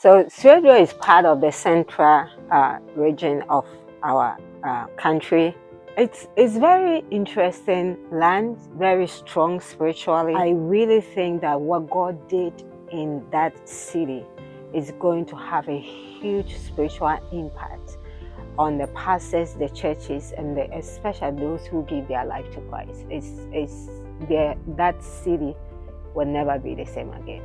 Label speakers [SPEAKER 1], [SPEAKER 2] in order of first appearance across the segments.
[SPEAKER 1] So Swedru is part of the central region of our country. It's very interesting land, very strong spiritually. I really think that what God did in that city is going to have a huge spiritual impact on the pastors, the churches, and especially those who give their life to Christ. That city will never be the same again.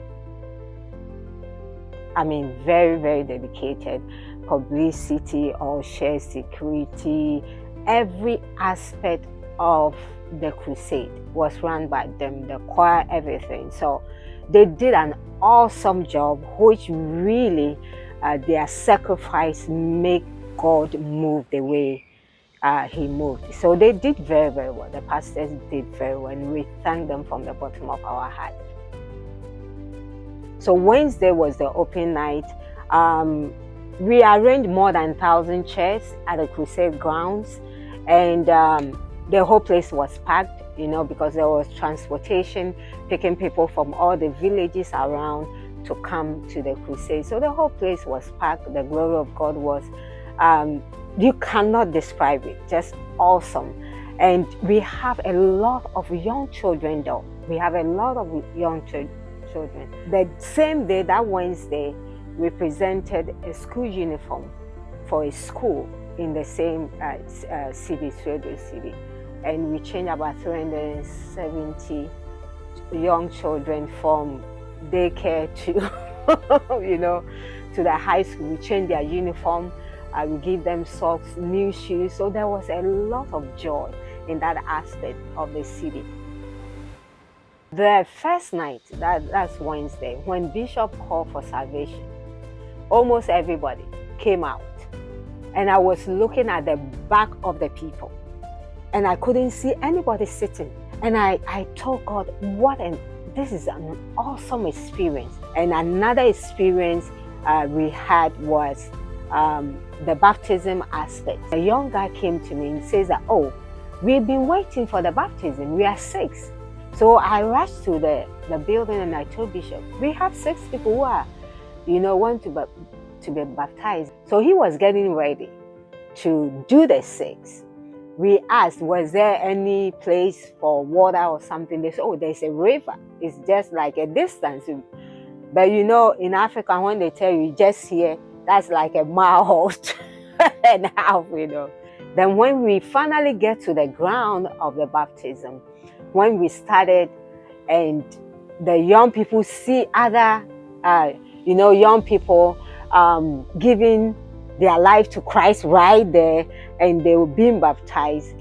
[SPEAKER 1] I mean, very, very dedicated. Publicity, all share security, every aspect of the crusade was run by them, the choir, everything. So they did an awesome job, which really their sacrifice made God move the way he moved. So they did very, very well. The pastors did very well, and we thank them from the bottom of our heart. So Wednesday was the open night. We arranged more than 1,000 chairs at the Crusade grounds, and the whole place was packed, because there was transportation taking people from all the villages around to come to the Crusade. So the whole place was packed. The glory of God was, you cannot describe it, just awesome. And we have a lot of young children though. We have a lot of young children. The same day, that Wednesday, we presented a school uniform for a school in the same city, Swedru city. And we changed about 370 young children from daycare to, to the high school. We changed their uniform. We give them socks, new shoes. So there was a lot of joy in that aspect of the city. The first night, that's Wednesday, when Bishop called for salvation, almost everybody came out. And I was looking at the back of the people, and I couldn't see anybody sitting. And I told God, this is an awesome experience. And another experience we had was the baptism aspect. A young guy came to me and says that, we've been waiting for the baptism. We are 6. So I rushed to the building and I told Bishop, we have 6 people who are, want to be baptized. So he was getting ready to do the 6. We asked, was there any place for water or something? They said, there's a river. It's just like a distance. But in Africa, when they tell you just here, that's like a mile and a half, Then when we finally get to the ground of the baptism, when we started and the young people see other, young people giving their life to Christ right there, and they were being baptized,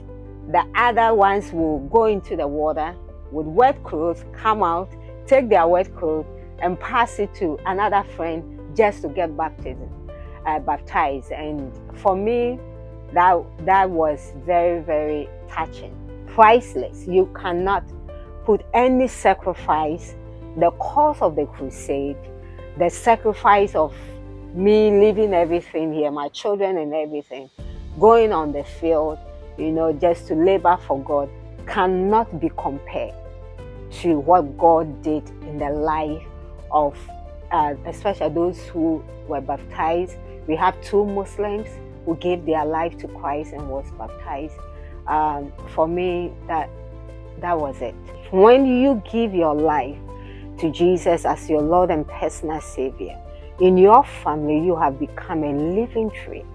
[SPEAKER 1] the other ones will go into the water with wet clothes, come out, take their wet clothes and pass it to another friend just to get baptized. And for me, that was very, very touching. Priceless. You cannot put any sacrifice, the cost of the crusade, the sacrifice of me leaving everything here, my children and everything, going on the field, just to labor for God, cannot be compared to what God did in the life of especially those who were baptized. We have 2 Muslims who gave their life to Christ and was baptized. For me, that was it. When you give your life to Jesus as your Lord and personal Savior, in your family, you have become a living tree.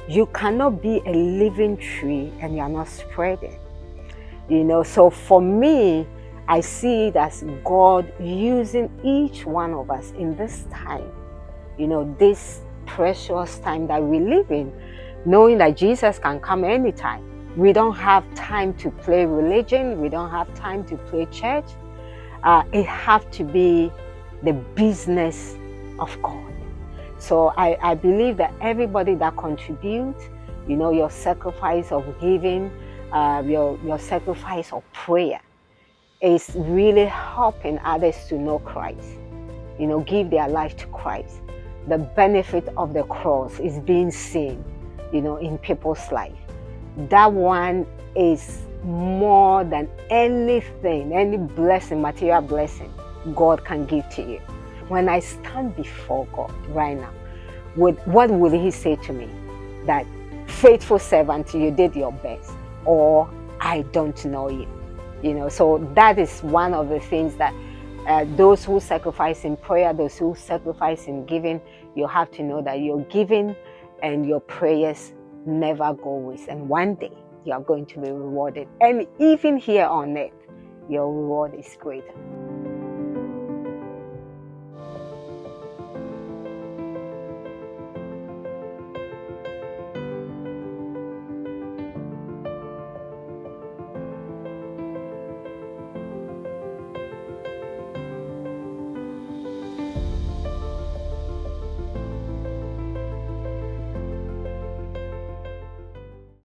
[SPEAKER 1] You cannot be a living tree and you are not spreading. So for me, I see it as God using each one of us in this time, this precious time that we live in, knowing that Jesus can come anytime. We don't have time to play religion. We don't have time to play church. It has to be the business of God. So I believe that everybody that contributes, your sacrifice of giving, your sacrifice of prayer is really helping others to know Christ, give their life to Christ. The benefit of the cross is being seen, in people's life. That one is more than anything, any blessing, material blessing God can give to you. when I stand before God right now, what would He say to me? That faithful servant, you did your best, or I don't know you. So that is one of the things that those who sacrifice in prayer, those who sacrifice in giving, you have to know that your giving and your prayers never go waste. And one day you are going to be rewarded. And even here on earth, your reward is greater.